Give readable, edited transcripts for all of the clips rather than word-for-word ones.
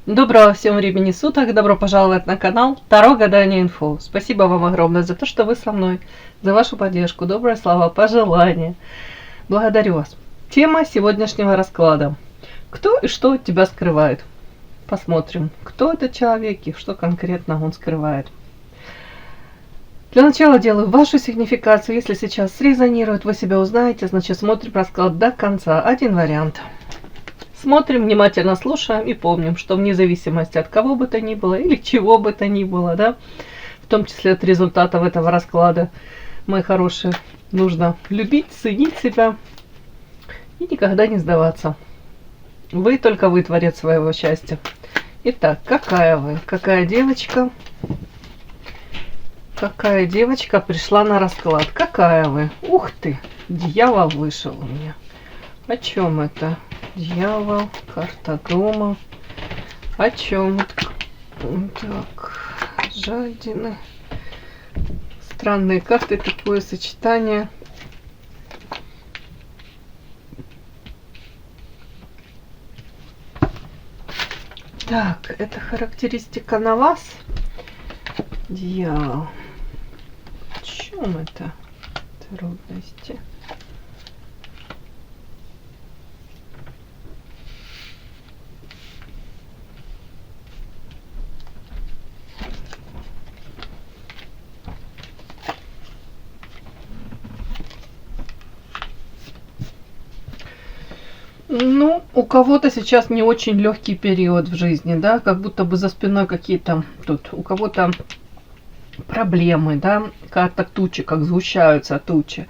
Доброго всем времени суток, добро пожаловать на канал Таро Гадание Инфо. Спасибо вам огромное за то, что вы со мной, за вашу поддержку, добрые слова, пожелания. Благодарю вас. Тема сегодняшнего расклада. Кто и что от тебя скрывает? Посмотрим, кто этот человек и что конкретно он скрывает. Для начала делаю вашу сигнификацию. Если сейчас срезонирует, вы себя узнаете, значит смотрим расклад до конца. Один вариант. Смотрим, внимательно слушаем и помним, что вне зависимости от кого бы то ни было или чего бы то ни было, да, в том числе от результатов этого расклада, мои хорошие, нужно любить, ценить себя и никогда не сдаваться. Вы только вы творец своего счастья. Итак, какая вы? Какая девочка? Какая девочка пришла на расклад? Какая вы? Ух ты, дьявол вышел у меня. О чем это? Дьявол, карта дома. О чем? Так, жадины. Странные карты, такое сочетание. Так, это характеристика на вас. Дьявол. О чем это? Трудности. Ну, у кого-то сейчас не очень легкий период в жизни, да, как будто бы за спиной какие-то тут, у кого-то проблемы, да, карта тучи, как сгущаются тучи.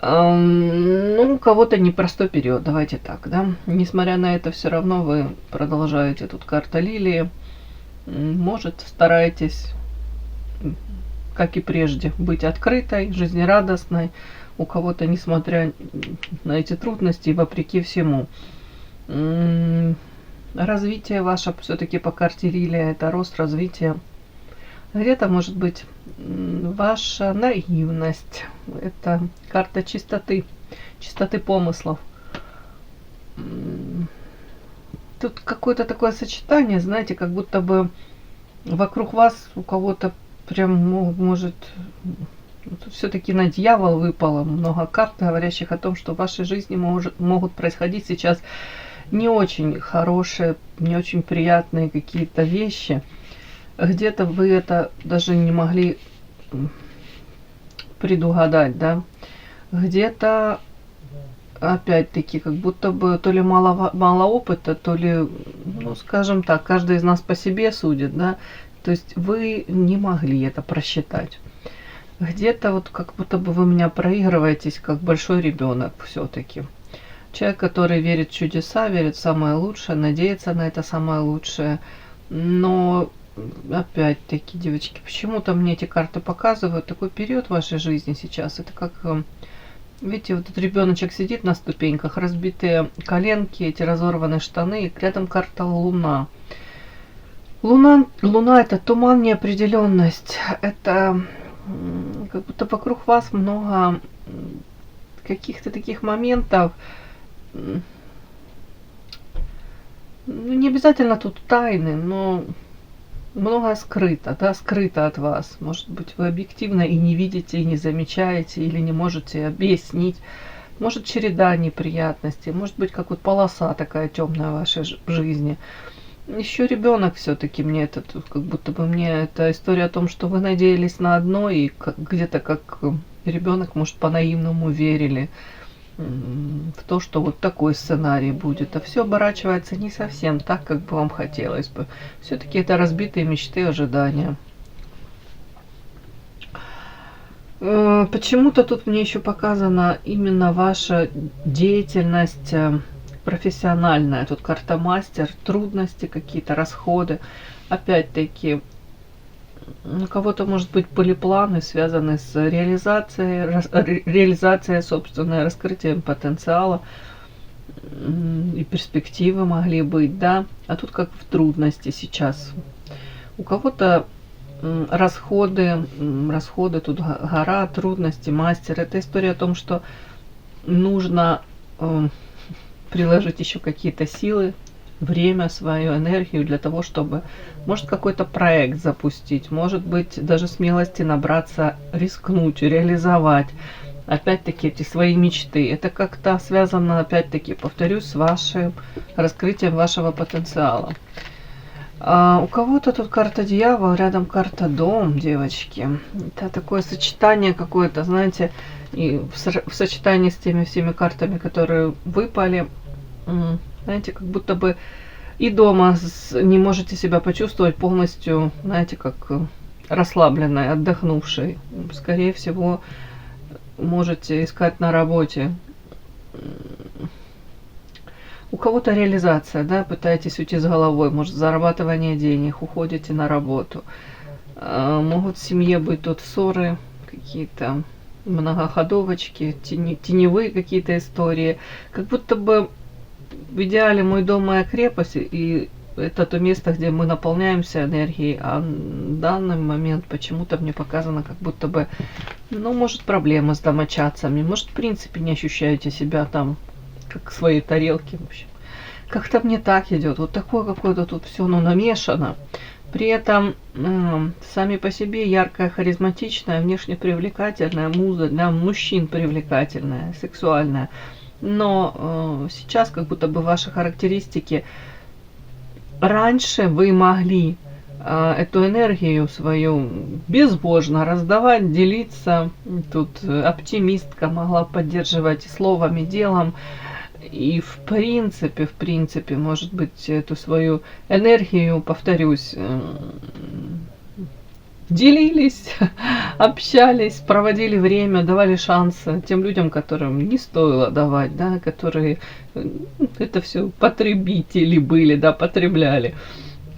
Ну, у кого-то непростой период, давайте так, да. Несмотря на это, все равно вы продолжаете, тут карта лилии. Может, стараетесь, как и прежде, быть открытой, жизнерадостной. У кого-то, несмотря на эти трудности, вопреки всему. Развитие ваше все-таки по карте Лилия, это рост, развитие. Где-то может быть ваша наивность. Это карта чистоты, чистоты помыслов. Тут какое-то такое сочетание, знаете, как будто бы вокруг вас у кого-то прям может... Тут все-таки на дьявол выпало много карт, говорящих о том, что в вашей жизни могут происходить сейчас не очень хорошие, не очень приятные какие-то вещи. Где-то вы это даже не могли предугадать, да. Где-то, опять-таки, как будто бы то ли мало опыта, то ли, ну, скажем так, каждый из нас по себе судит, да. То есть вы не могли это просчитать. Где-то вот как будто бы вы меня проигрываетесь, как большой ребенок все-таки. Человек, который верит в чудеса, верит в самое лучшее, надеется на это самое лучшее. Но, опять-таки, девочки, почему-то мне эти карты показывают такой период в вашей жизни сейчас. Это как, видите, вот этот ребеночек сидит на ступеньках, разбитые коленки, эти разорванные штаны, и рядом карта Луна. Луна это туман, неопределенность. Это... как будто вокруг вас много каких-то таких моментов. Ну, не обязательно тут тайны, но многое скрыто, да, скрыто от вас. Может быть, вы объективно и не видите, и не замечаете, или не можете объяснить. Может, череда неприятностей, может быть, как вот полоса такая темная в вашей жизни. Еще ребенок все-таки мне это, как будто бы мне это история о том, что вы надеялись на одно и где-то как ребенок, может, по-наивному верили в то, что вот такой сценарий будет. А все оборачивается не совсем так, как бы вам хотелось бы. Все-таки это разбитые мечты, ожидания. Почему-то тут мне еще показана именно ваша деятельность профессиональная. Тут карта мастер, трудности какие-то, расходы. Опять-таки, у кого-то, может быть, были планы, связанные с реализацией собственной, раскрытием потенциала. И перспективы могли быть, да. А тут как в трудности сейчас. У кого-то расходы, тут гора, трудности, мастер. Это история о том, что нужно приложить еще какие-то силы, время, свою энергию для того, чтобы, может, какой-то проект запустить, может быть, даже смелости набраться, рискнуть, реализовать, опять-таки, эти свои мечты. Это как-то связано, опять-таки, повторюсь, с вашим раскрытием вашего потенциала. У кого-то тут карта дьявол, рядом карта дом, девочки. Это такое сочетание какое-то, знаете, и в сочетании с теми всеми картами, которые выпали, знаете, как будто бы и дома не можете себя почувствовать полностью, знаете, как расслабленной, отдохнувшей. Скорее всего, можете искать на работе. У кого-то реализация, да, пытаетесь уйти с головой, может, зарабатывание денег, уходите на работу. Могут в семье быть тут ссоры, какие-то многоходовочки, теневые какие-то истории. Как будто бы в идеале мой дом, моя крепость, и это то место, где мы наполняемся энергией, а в данный момент почему-то мне показано, как будто бы, ну, может, проблемы с домочадцами, может, в принципе, не ощущаете себя там, как в своей тарелке, в общем. Как-то мне так идет, вот такое какое-то тут все, ну, намешано. При этом сами по себе яркая, харизматичная, внешне привлекательная муза, для мужчин привлекательная, сексуальная. Но сейчас как будто бы ваши характеристики, раньше вы могли эту энергию свою безбожно раздавать, делиться. Тут оптимистка могла поддерживать словом и делом. И в принципе, может быть, эту свою энергию, повторюсь, делились, общались, проводили время, давали шансы тем людям, которым не стоило давать, да, которые это все потребители были, да, потребляли.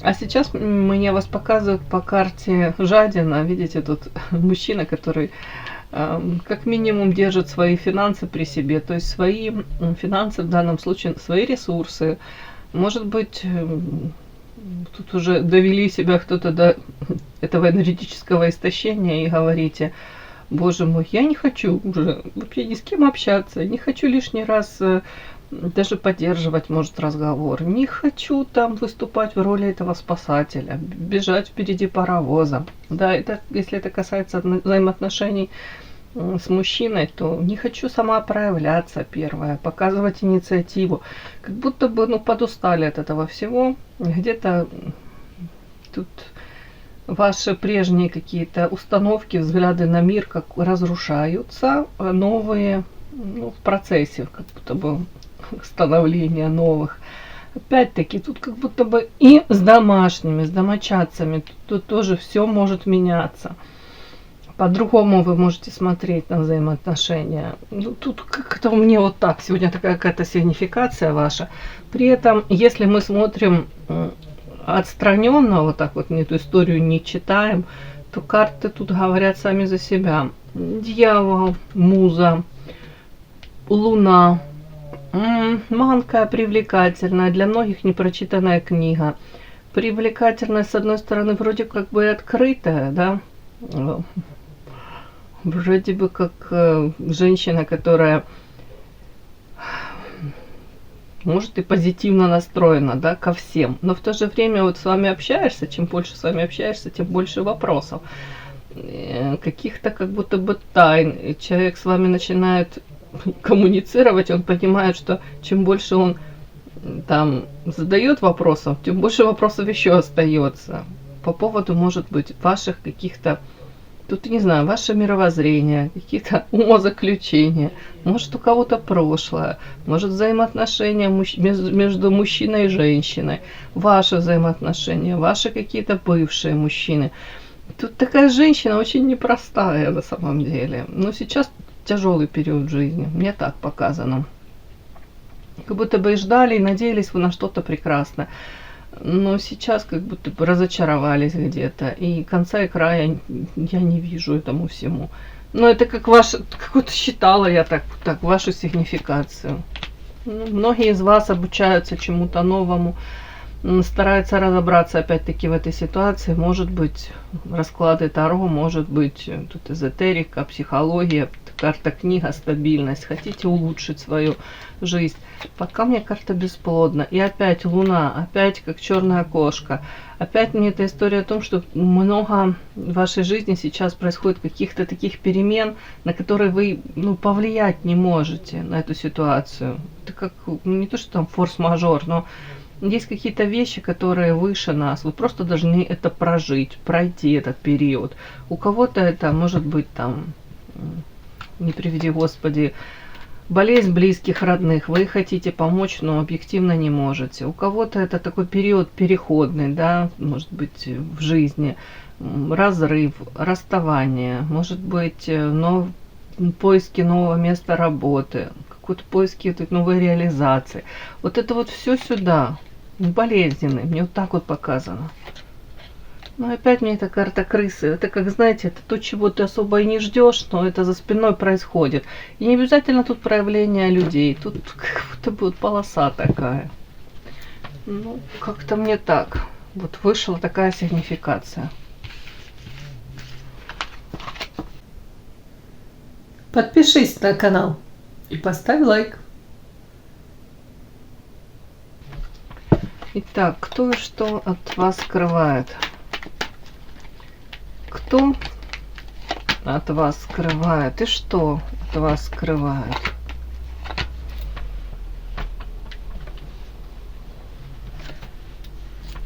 А сейчас мне вас показывают по карте жадина. Видите, тут мужчина, который как минимум держит свои финансы при себе, то есть свои финансы, в данном случае свои ресурсы. Может быть, тут уже довели себя кто-то до этого энергетического истощения и говорите: боже мой, я не хочу уже вообще ни с кем общаться, не хочу лишний раз даже поддерживать, может, разговор, не хочу там выступать в роли этого спасателя, бежать впереди паровоза. Да, это, если это касается взаимоотношений с мужчиной, то не хочу сама проявляться первая, показывать инициативу. Как будто бы, ну, подустали от этого всего. Где-то тут ваши прежние какие-то установки, взгляды на мир как разрушаются, а новые, ну, в процессе как будто бы становления новых. Опять-таки, тут как будто бы и с домашними, с домочадцами, тут тоже все может меняться. По-другому вы можете смотреть на взаимоотношения. Ну, тут как-то у меня вот так, сегодня такая какая-то сигнификация ваша. При этом, если мы смотрим отстраненно, вот так вот, эту историю не читаем, то карты тут говорят сами за себя. Дьявол, муза, луна, манкая, привлекательная, для многих непрочитанная книга. Привлекательная, с одной стороны, вроде как бы открытая, да, вроде бы как женщина, которая может и позитивно настроена, да, ко всем. Но в то же время вот с вами общаешься, чем больше с вами общаешься, тем больше вопросов. Каких-то как будто бы тайн. И человек с вами начинает коммуницировать, он понимает, что чем больше он там задает вопросов, тем больше вопросов еще остается. По поводу, может быть, ваших каких-то, тут, не знаю, ваше мировоззрение, какие-то умозаключения, может, у кого-то прошлое, может, взаимоотношения между мужчиной и женщиной, ваши взаимоотношения, ваши какие-то бывшие мужчины. Тут такая женщина очень непростая на самом деле. Но сейчас тяжелый период жизни, мне так показано. Как будто бы и ждали, и надеялись вы на что-то прекрасное. Но сейчас как будто бы разочаровались где-то. И конца и края я не вижу этому всему. Но это как вот считала я так вашу сигнификацию. Ну, многие из вас обучаются чему-то новому, стараются разобраться опять-таки в этой ситуации. Может быть, расклады Таро, может быть, тут эзотерика, психология, карта книга, стабильность, хотите улучшить свою жизнь. Пока мне карта бесплодна. И опять луна, опять как черная кошка. Опять мне эта история о том, что много в вашей жизни сейчас происходит каких-то таких перемен, на которые вы повлиять не можете, на эту ситуацию. Это как, не то что там форс-мажор, но есть какие-то вещи, которые выше нас. Вы просто должны это прожить, пройти этот период. У кого-то это может быть там, не приведи Господи, болезнь близких, родных. Вы хотите помочь, но объективно не можете. У кого-то это такой период переходный, да, может быть, в жизни. Разрыв, расставание, может быть, поиски нового места работы, какие-то поиски новой реализации. Вот это вот все сюда. Болезненный, мне вот так вот показано. Но опять мне эта карта крысы. Это как, знаете, это то, чего ты особо и не ждешь, но это за спиной происходит. И не обязательно тут проявление людей. Тут как будто бы вот полоса такая. Ну, как-то мне так. Вот вышла такая сигнификация. Подпишись на канал и поставь лайк. Итак, кто и что от вас скрывает? Кто от вас скрывает и что от вас скрывает?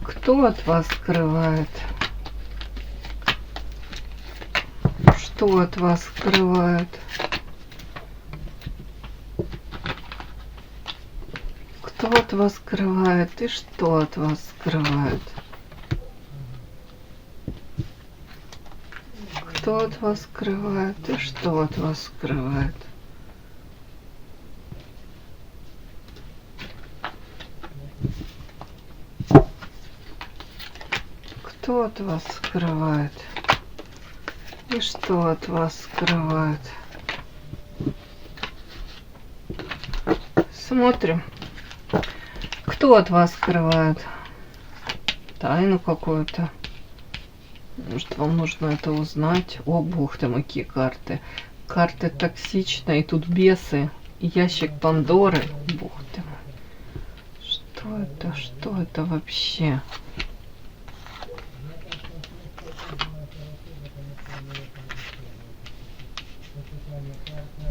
Кто от вас скрывает? Что от вас скрывает? Кто от вас скрывает и что от вас скрывает? Кто от вас скрывает и что от вас скрывает? Кто от вас скрывает и что от вас скрывает? Смотрим. Кто от вас скрывает тайну какую-то? Может, вам нужно это узнать? О, бог ты, какие карты. Карты токсичные, и тут бесы, и ящик Пандоры. Бог ты мой. Что это? Что это вообще?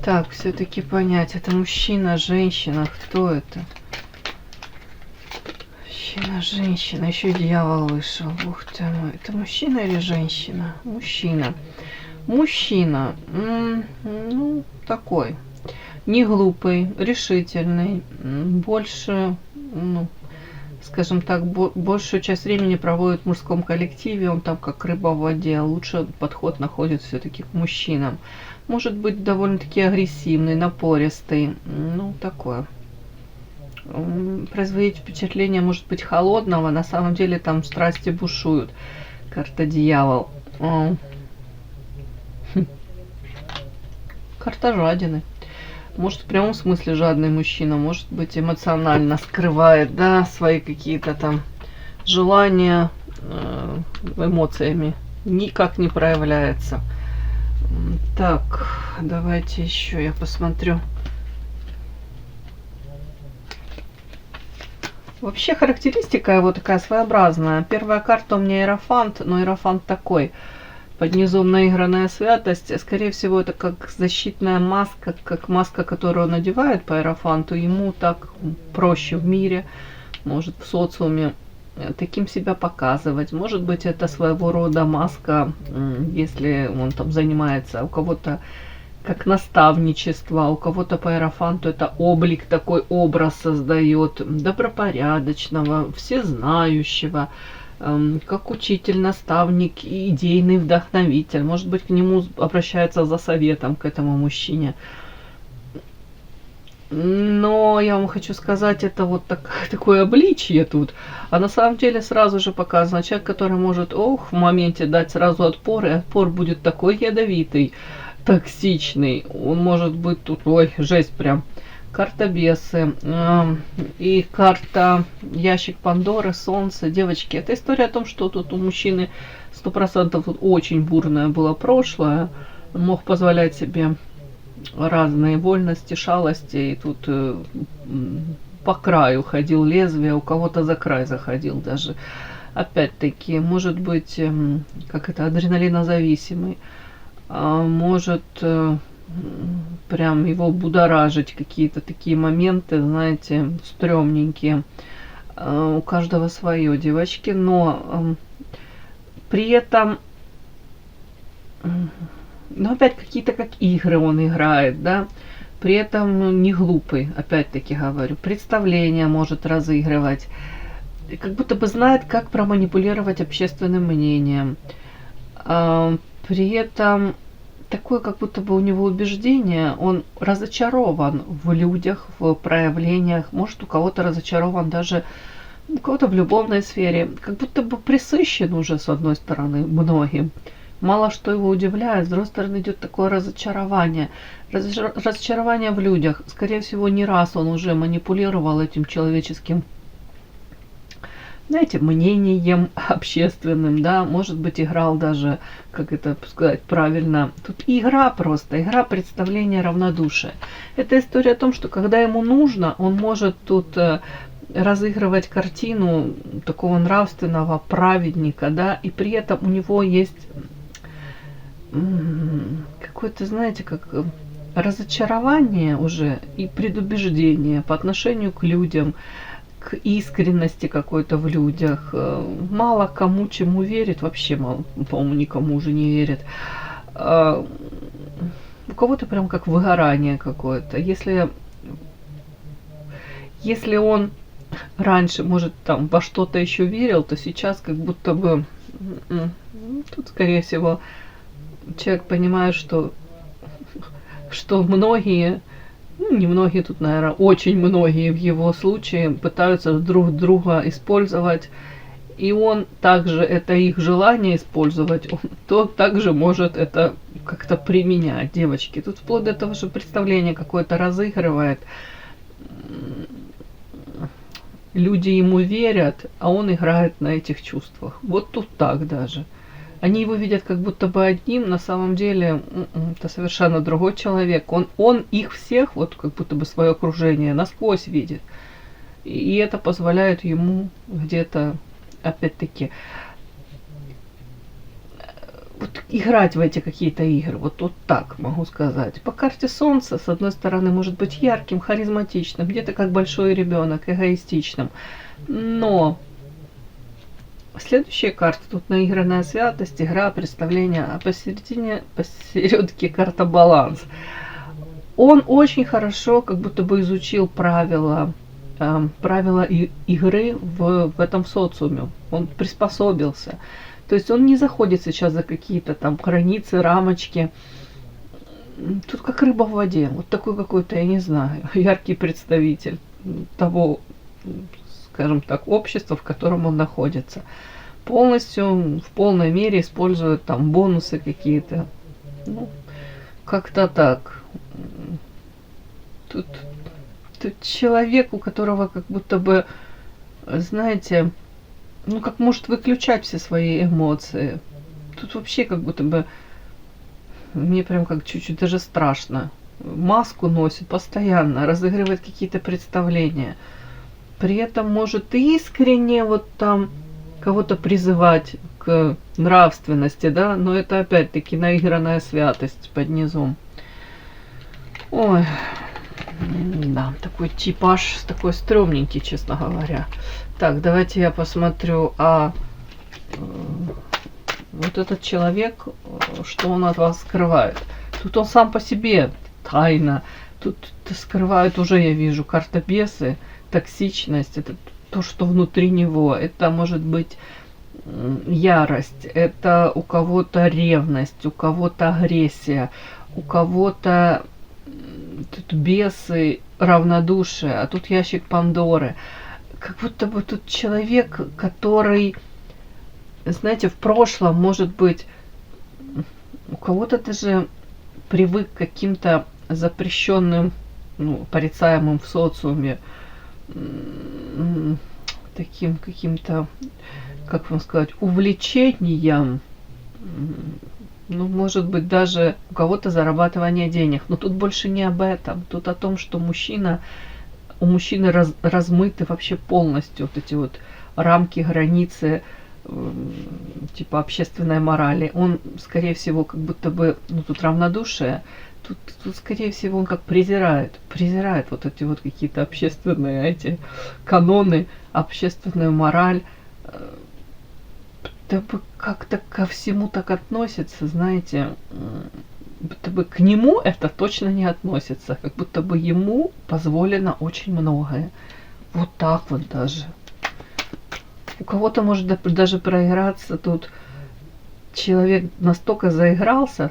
Так, все-таки понять, это мужчина, женщина, кто это? Мужчина, женщина, еще и дьявол вышел. Ух ты мой, это мужчина или женщина? Мужчина. Мужчина, ну, такой, не глупый, решительный, больше, ну, скажем так, большую часть времени проводит в мужском коллективе, он там как рыба в воде, лучше подход находит все-таки к мужчинам. Может быть довольно-таки агрессивный, напористый, ну, такое. Производить впечатление, может быть, холодного, на самом деле там страсти бушуют. Карта дьявол. Карта жадины. Может, в прямом смысле жадный мужчина, может быть, эмоционально скрывает, да, свои какие-то там желания эмоциями. Никак не проявляется. Так, давайте еще я посмотрю. Вообще характеристика его такая своеобразная. Первая карта у меня Иерофант, но Иерофант такой. Под низом наигранная святость. Скорее всего, это как защитная маска, как маска, которую он надевает по Иерофанту. Ему так проще в мире, может в социуме таким себя показывать. Может быть, это своего рода маска, если он там занимается у кого-то как наставничество, у кого-то по Иерофанту это облик, такой образ создает добропорядочного, всезнающего, как учитель, наставник, идейный вдохновитель. Может быть, к нему обращаются за советом, к этому мужчине. Но я вам хочу сказать, это вот такое обличие тут. А на самом деле сразу же показано человек, который может, в моменте дать сразу отпор, и отпор будет такой ядовитый, токсичный. Он может быть тут, жесть прям. Карта бесы и карта ящик Пандоры, солнце. Девочки, это история о том, что тут у мужчины 100% тут очень бурное было прошлое. Он мог позволять себе разные вольности, шалости, и тут по краю ходил лезвие, у кого-то за край заходил даже. Опять-таки, может быть, как это, адреналинозависимый, может прям его будоражить какие-то такие моменты, знаете, стрёмненькие. У каждого свое, девочки, но при этом, ну, опять какие-то как игры он играет, да, при этом не глупый, опять-таки говорю, представления может разыгрывать, как будто бы знает, как проманипулировать общественным мнением. При этом такое, как будто бы у него убеждение, он разочарован в людях, в проявлениях, может, у кого-то разочарован даже, у кого-то в любовной сфере, как будто бы пресыщен уже, с одной стороны, многим. Мало что его удивляет, с другой стороны идет такое разочарование. Разочарование в людях. Скорее всего, не раз он уже манипулировал этим человеческим, знаете, мнением общественным, да, может быть, играл даже, как это сказать правильно, тут игра просто, игра представления равнодушия. Это история о том, что когда ему нужно, он может тут разыгрывать картину такого нравственного праведника, да, и при этом у него есть какое-то, знаете, как разочарование уже и предубеждение по отношению к людям, к искренности какой-то в людях. Мало кому чему верит, вообще мало, по-моему, никому уже не верит. У кого-то прям как выгорание какое-то. Если он раньше, может, там во что-то еще верил, то сейчас как будто бы тут, скорее всего, человек понимает, что многие, ну, не многие тут, наверное, очень многие в его случае пытаются друг друга использовать, и он также, это их желание использовать, он то также может это как-то применять, девочки. Тут вплоть до того, что представление какое-то разыгрывает, люди ему верят, а он играет на этих чувствах. Вот тут так даже. Они его видят как будто бы одним, на самом деле это совершенно другой человек. Он их всех, вот как будто бы свое окружение, насквозь видит. И это позволяет ему где-то, опять-таки, вот играть в эти какие-то игры. Вот так могу сказать. По карте Солнца, с одной стороны, может быть ярким, харизматичным, где-то как большой ребенок, эгоистичным. Но следующая карта, тут наигранная святость, игра, представление, а посередке карта баланс. Он очень хорошо как будто бы изучил правила игры в этом социуме. Он приспособился. То есть он не заходит сейчас за какие-то там границы, рамочки. Тут как рыба в воде. Вот такой какой-то, я не знаю, яркий представитель того, скажем так, общества, в котором он находится. Полностью, в полной мере использует там бонусы какие-то. Ну, как-то так. Тут человек, у которого как будто бы, знаете, ну, как может выключать все свои эмоции. Тут вообще как будто бы мне прям как чуть-чуть даже страшно. Маску носит постоянно, разыгрывает какие-то представления. При этом может искренне вот там кого-то призывать к нравственности, да, но это опять-таки наигранная святость под низом. Ой, да, такой типаж, такой стрёмненький, честно говоря. Так, давайте я посмотрю, вот этот человек, что он от вас скрывает. Тут он сам по себе тайна. Тут скрывает уже, я вижу, карта бесы, токсичность. Это то, что внутри него. Это может быть ярость. Это у кого-то ревность, у кого-то агрессия, у кого-то тут бесы, равнодушие, а тут ящик Пандоры. Как будто бы тут человек, который, знаете, в прошлом, может быть, у кого-то даже привык к каким-то запрещенным, ну, порицаемым в социуме, таким каким-то, как вам сказать, увлечениям, Ну, может быть, даже у кого-то зарабатывание денег. Но тут больше не об этом. Тут о том, что у мужчины размыты вообще полностью вот эти вот рамки, границы, типа общественной морали. Он, скорее всего, как будто бы, ну, тут равнодушие, тут, скорее всего, он как презирает вот эти вот какие-то общественные эти каноны, общественную мораль. Да бы как-то ко всему так относится, знаете, будто бы к нему это точно не относится, как будто бы ему позволено очень многое. Вот так вот даже. У кого-то может даже проиграться тут. Человек настолько заигрался,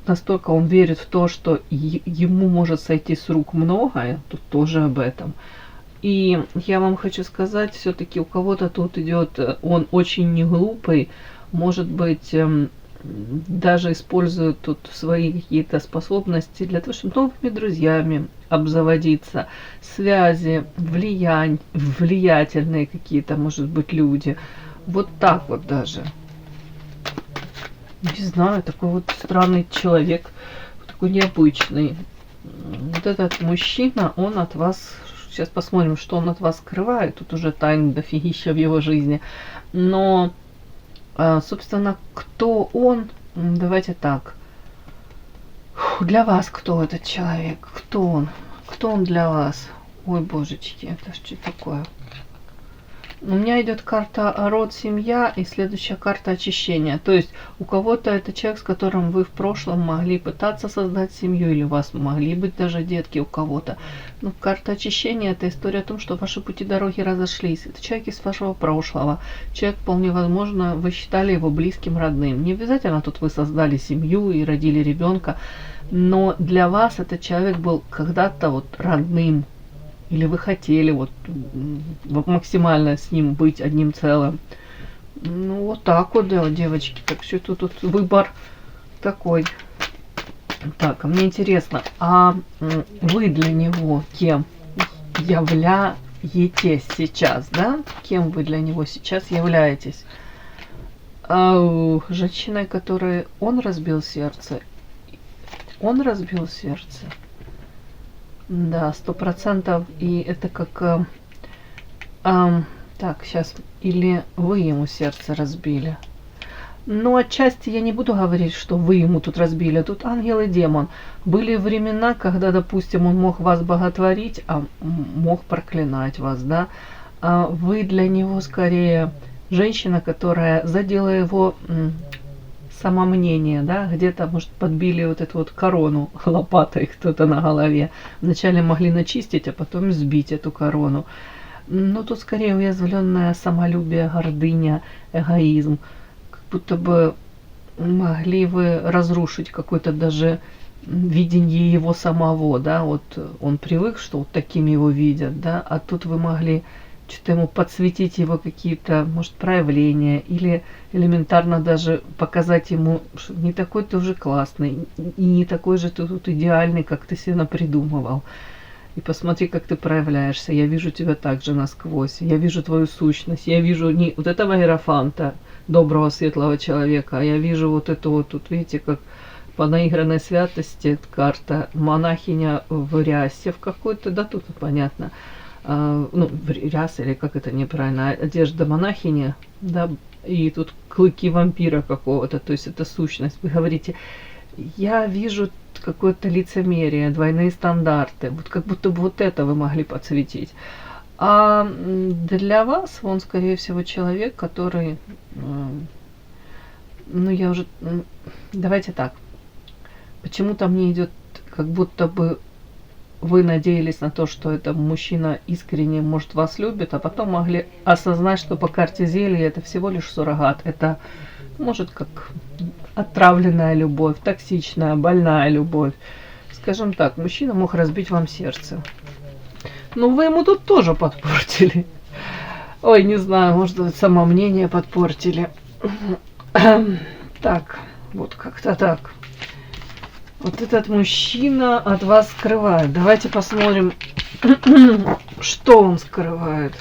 настолько он верит в то, что ему может сойти с рук многое, тут тоже об этом. И я вам хочу сказать, все-таки у кого-то тут идет, он очень не глупый, может быть, даже использует тут свои какие-то способности для того, чтобы новыми друзьями обзаводиться, связи, влиятельные какие-то, может быть, люди. Вот так вот даже. Не знаю, такой вот странный человек, такой необычный. Вот этот мужчина, он от вас... Сейчас посмотрим, что он от вас скрывает. Тут уже тайн дофигища в его жизни. Но, собственно, кто он? Давайте так. Для вас кто этот человек? Кто он? Кто он для вас? Ой, божечки, это что такое? У меня идет карта род, семья и следующая карта очищения. То есть у кого-то это человек, с которым вы в прошлом могли пытаться создать семью, или у вас могли быть даже детки у кого-то. Но карта очищения — это история о том, что ваши пути дороги разошлись. Это человек из вашего прошлого. Человек, вполне возможно, вы считали его близким, родным. Не обязательно тут вы создали семью и родили ребенка, но для вас этот человек был когда-то вот родным. Или вы хотели вот максимально с ним быть одним целым. Ну, вот так вот, да, девочки. Так что тут выбор такой. Так, а мне интересно, а вы для него кем являетесь сейчас, да? Кем вы для него сейчас являетесь? Женщиной, которой он разбил сердце. Он разбил сердце. Да, 100%. И это как... так, сейчас. Или вы ему сердце разбили. Но отчасти я не буду говорить, что вы ему тут разбили. Тут ангел и демон. Были времена, когда, допустим, он мог вас боготворить, а мог проклинать вас, да. А вы для него скорее женщина, которая задела его самомнение, да, где-то, может, подбили вот эту вот корону лопатой кто-то на голове. Вначале могли начистить, а потом сбить эту корону. Но тут скорее уязвленное самолюбие, гордыня, эгоизм. Как будто бы могли вы разрушить какое-то даже видение его самого, да, вот он привык, что вот таким его видят, да, а тут вы могли что-то ему подсветить его какие-то, может, проявления, или элементарно даже показать ему, что не такой ты уже классный, и не такой же ты тут идеальный, как ты себе напридумывал. И посмотри, как ты проявляешься. Я вижу тебя также насквозь. Я вижу твою сущность. Я вижу не вот этого иерофанта, доброго, светлого человека, а я вижу вот эту вот, тут видите, как по наигранной святости карта монахиня в рясе в какой-то, да, тут понятно. Ну, ряс, или как это неправильно, одежда монахини, да, и тут клыки вампира какого-то, то есть это сущность. Вы говорите, я вижу какое-то лицемерие, двойные стандарты, вот как будто бы вот это вы могли подсветить. А для вас он, скорее всего, человек, который, ну, я уже, давайте так, почему-то мне идет, как будто бы вы надеялись на то, что это мужчина искренне, может, вас любит, а потом могли осознать, что по карте зелья это всего лишь суррогат. Это, может, как отравленная любовь, токсичная, больная любовь. Скажем так, мужчина мог разбить вам сердце. Ну, вы ему тут тоже подпортили. Ой, не знаю, может, самомнение подпортили. Так, вот как-то так. Вот этот мужчина от вас скрывает. Давайте посмотрим, что он скрывает.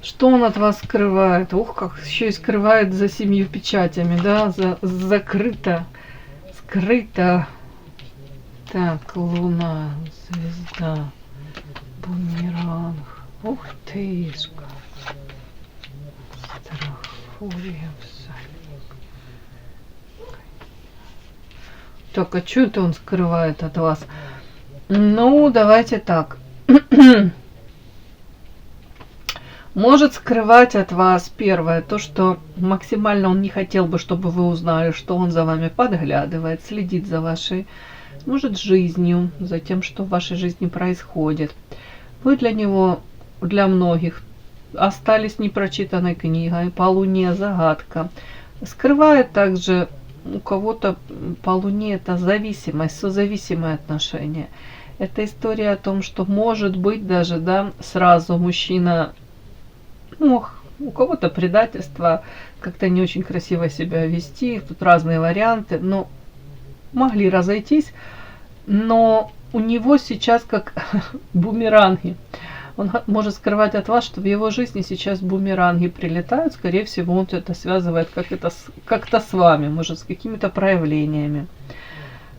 что он от вас скрывает? Ух, как еще и скрывает за 7 печатями, да? Закрыто, скрыто. Так, луна, звезда, бумеранг. Ух тышка. Страх, фурия, всадник. Так, а что это он скрывает от вас? Ну, давайте так. Может скрывать от вас первое, то, что максимально он не хотел бы, чтобы вы узнали, что он за вами подглядывает, следит за вашей, может, жизнью, за тем, что в вашей жизни происходит. Вы для него, для многих, остались непрочитанной книгой, по Луне загадка. Скрывает также у кого-то по Луне это зависимость, созависимые отношения. Это история о том, что может быть даже, да, сразу мужчина, ну, у кого-то предательство, как-то не очень красиво себя вести, тут разные варианты, но могли разойтись, но у него сейчас как бумеранги. Он может скрывать от вас, что в его жизни сейчас бумеранги прилетают, скорее всего, он это связывает как-то с вами, может, с какими-то проявлениями.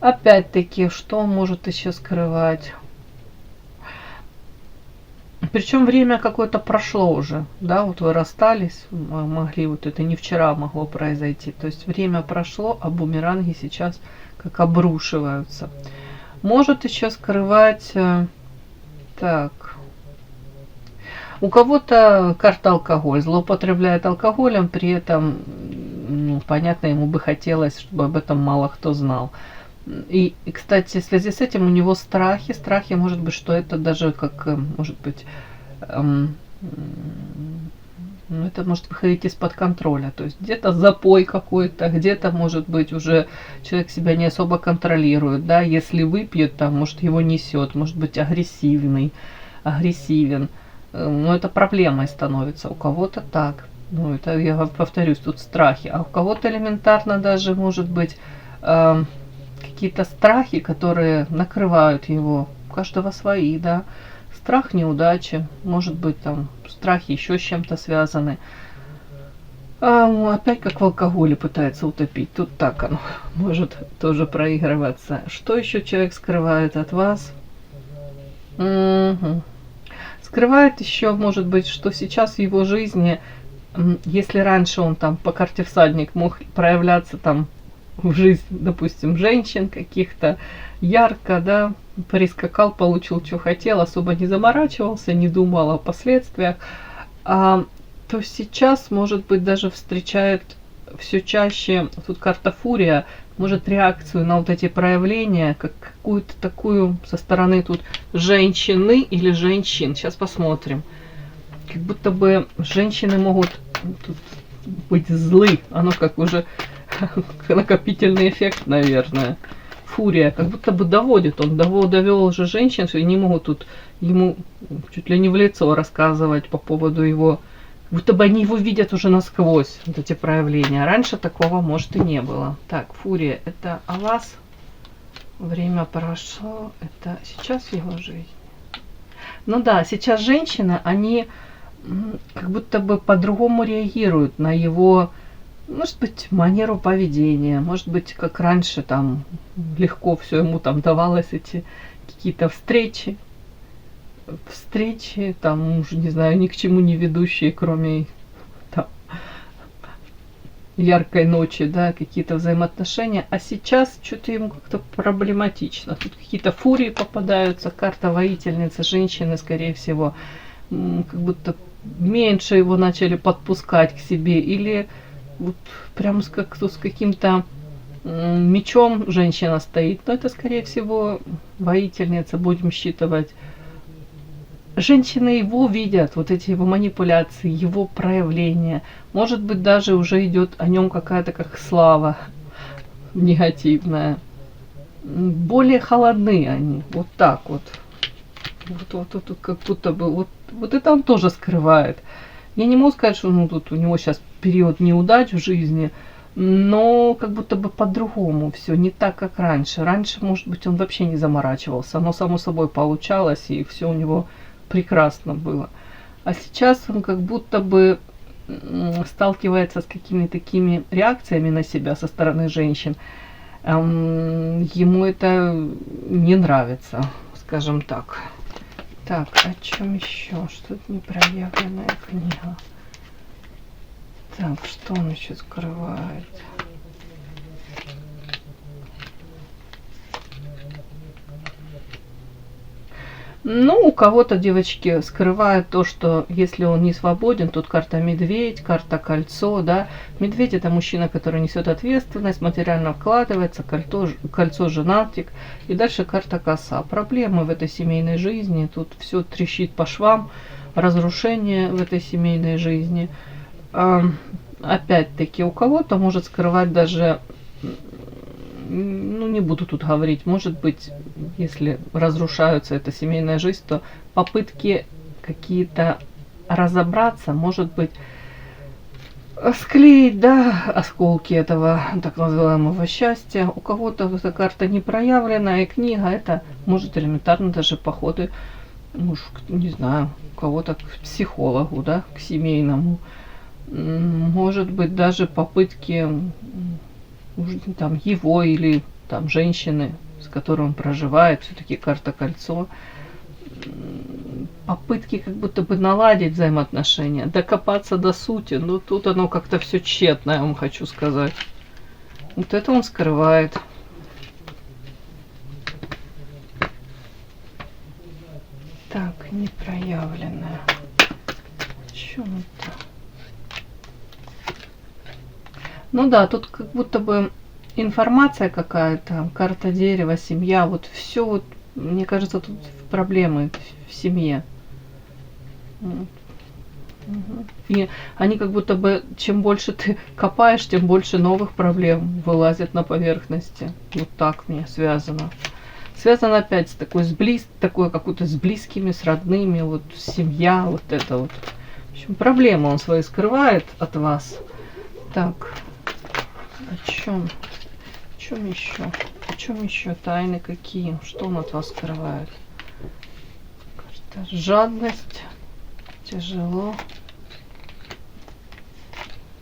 Опять-таки, что он может еще скрывать? Причем время какое-то прошло уже, да, вот вы расстались, могли, вот это не вчера могло произойти, то есть время прошло, а бумеранги сейчас как обрушиваются. Может еще скрывать, так, у кого-то карта алкоголь, злоупотребляет алкоголем, при этом, ну, понятно, ему бы хотелось, чтобы об этом мало кто знал. И, кстати, в связи с этим у него страхи. Страхи, может быть, что это даже как, может быть, ну, это может выходить из-под контроля. То есть где-то запой какой-то, где-то, может быть, уже человек себя не особо контролирует. Да? Если выпьет, там, может, его несет, может быть, агрессивен. Но это проблемой становится. У кого-то так. Ну, это, я повторюсь, тут страхи. А у кого-то элементарно даже, может быть, какие-то страхи, которые накрывают его, у каждого свои, да, страх неудачи, может быть, там, страхи еще с чем-то связаны. Опять как в алкоголе пытается утопить, тут так оно может тоже проигрываться. Что еще человек скрывает от вас? Скрывает еще, может быть, что сейчас в его жизни, если раньше он там по карте всадник мог проявляться там в жизнь, допустим, женщин каких-то, ярко, да, прискакал, получил, что хотел, особо не заморачивался, не думал о последствиях, то сейчас, может быть, даже встречает все чаще, тут карта фурия, может, реакцию на вот эти проявления, как какую-то такую со стороны тут женщины или женщин. Сейчас посмотрим. Как будто бы женщины могут тут быть злы, оно как уже накопительный эффект, наверное. Фурия, как будто бы доводит. Он довел уже женщин, что не могут тут ему чуть ли не в лицо рассказывать по поводу его. Будто бы они его видят уже насквозь, вот эти проявления. Раньше такого, может, и не было. Так, фурия, это о вас. Время прошло. Это сейчас в его жизни. Ну да, сейчас женщины, они как будто бы по-другому реагируют на его, может быть, манеру поведения, может быть, как раньше там легко все ему там давалось, эти какие-то встречи, там, уже не знаю, ни к чему не ведущие, кроме там, яркой ночи, да, какие-то взаимоотношения, а сейчас что-то ему как-то проблематично. Тут какие-то фурии попадаются, карта воительницы, женщины, скорее всего, как будто меньше его начали подпускать к себе, или вот прям с каким-то мечом женщина стоит, но это, скорее всего, воительница, будем считывать. Женщины его видят, вот эти его манипуляции, его проявления. Может быть, даже уже идет о нем какая-то как слава негативная. Более холодны они, вот так вот. Вот как будто бы, вот это он тоже скрывает. Я не могу сказать, что ну, тут у него сейчас период неудач в жизни, но как будто бы по-другому все, не так, как раньше. Раньше, может быть, он вообще не заморачивался, оно само собой получалось, и все у него прекрасно было. А сейчас он как будто бы сталкивается с какими-то такими реакциями на себя со стороны женщин. Ему это не нравится, скажем так. Так, о чем еще? Что-то непроявленная книга. Так, что он еще скрывает? Ну, у кого-то, девочки, скрывает то, что если он не свободен, тут карта медведь, карта кольцо, да. Медведь — это мужчина, который несет ответственность, материально вкладывается, кольцо женатик. И дальше карта коса. Проблемы в этой семейной жизни, тут все трещит по швам, разрушение в этой семейной жизни. Опять-таки, у кого-то может скрывать даже... Ну, не буду тут говорить, может быть, если разрушается эта семейная жизнь, то попытки какие-то разобраться, может быть, склеить, да, осколки этого так называемого счастья. У кого-то эта карта не проявленная, и книга это может элементарно даже походы, ну, не знаю, у кого-то к психологу, да, к семейному. Может быть, даже попытки там его или там женщины, с которой он проживает, все-таки карта кольцо, попытки как будто бы наладить взаимоотношения, докопаться до сути, но тут оно как-то все тщетно, я вам хочу сказать. Вот это он скрывает. Так, непроявленное. Что это? Ну да, тут как будто бы информация какая-то, карта дерева, семья, вот все вот, мне кажется, тут проблемы в семье. И они как будто бы, чем больше ты копаешь, тем больше новых проблем вылазят на поверхности. Вот так мне связано. Связано опять с такой, такой какой-то с близкими, с родными, вот семья, вот это вот. В общем, проблемы он свои скрывает от вас. Так. О чем? О чем еще? О чем еще? Тайны какие? Что он от вас скрывает? Карта жадность. Тяжело.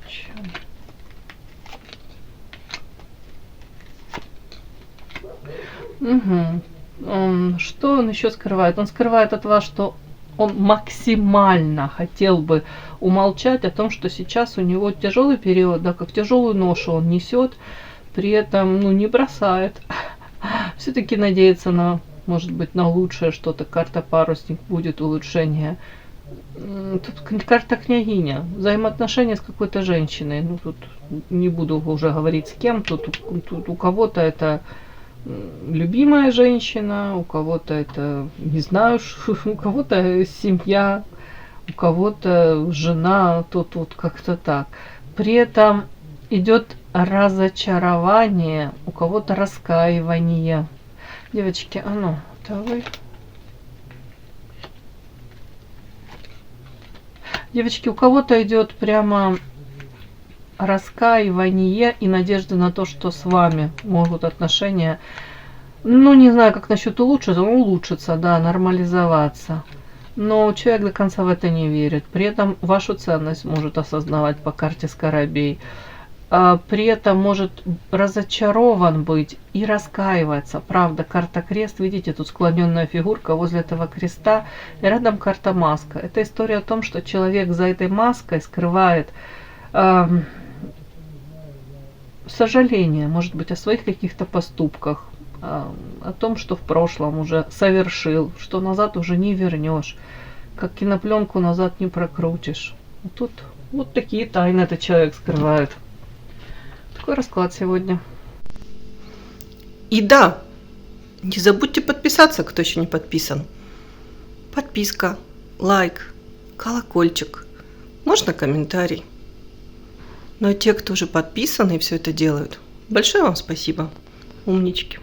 Чем? Угу. Что он еще скрывает? Он скрывает от вас, что он максимально хотел бы умолчать о том, что сейчас у него тяжелый период, да, как тяжелую ношу он несет, при этом, ну, не бросает. Все-таки надеется на, может быть, на лучшее что-то. Карта парусник, будет улучшение. Тут карта княгиня. Взаимоотношения с какой-то женщиной. Ну, тут не буду уже говорить с кем. Тут у кого-то это любимая женщина, у кого-то это, не знаю, у кого-то семья, у кого-то жена, тут вот как-то так. При этом идет разочарование, у кого-то раскаивание. Девочки, а ну, это вы? Девочки, у кого-то идет прямо раскаивание и надежда на то, что с вами могут отношения, ну, не знаю, как насчет улучшиться, но улучшиться, да, нормализоваться. Но человек до конца в это не верит. При этом вашу ценность может осознавать по карте Скоробей. При этом может разочарован быть и раскаиваться. Правда, карта крест, видите, тут склоненная фигурка возле этого креста, и рядом карта маска. Это история о том, что человек за этой маской скрывает сожаление, может быть, о своих каких-то поступках, о том, что в прошлом уже совершил, что назад уже не вернешь, как кинопленку назад не прокрутишь. Тут вот такие тайны этот человек скрывает. Такой расклад сегодня. И да, не забудьте подписаться, кто еще не подписан. Подписка, лайк, колокольчик, можно комментарий. Но те, кто уже подписаны и все это делают, большое вам спасибо, умнички.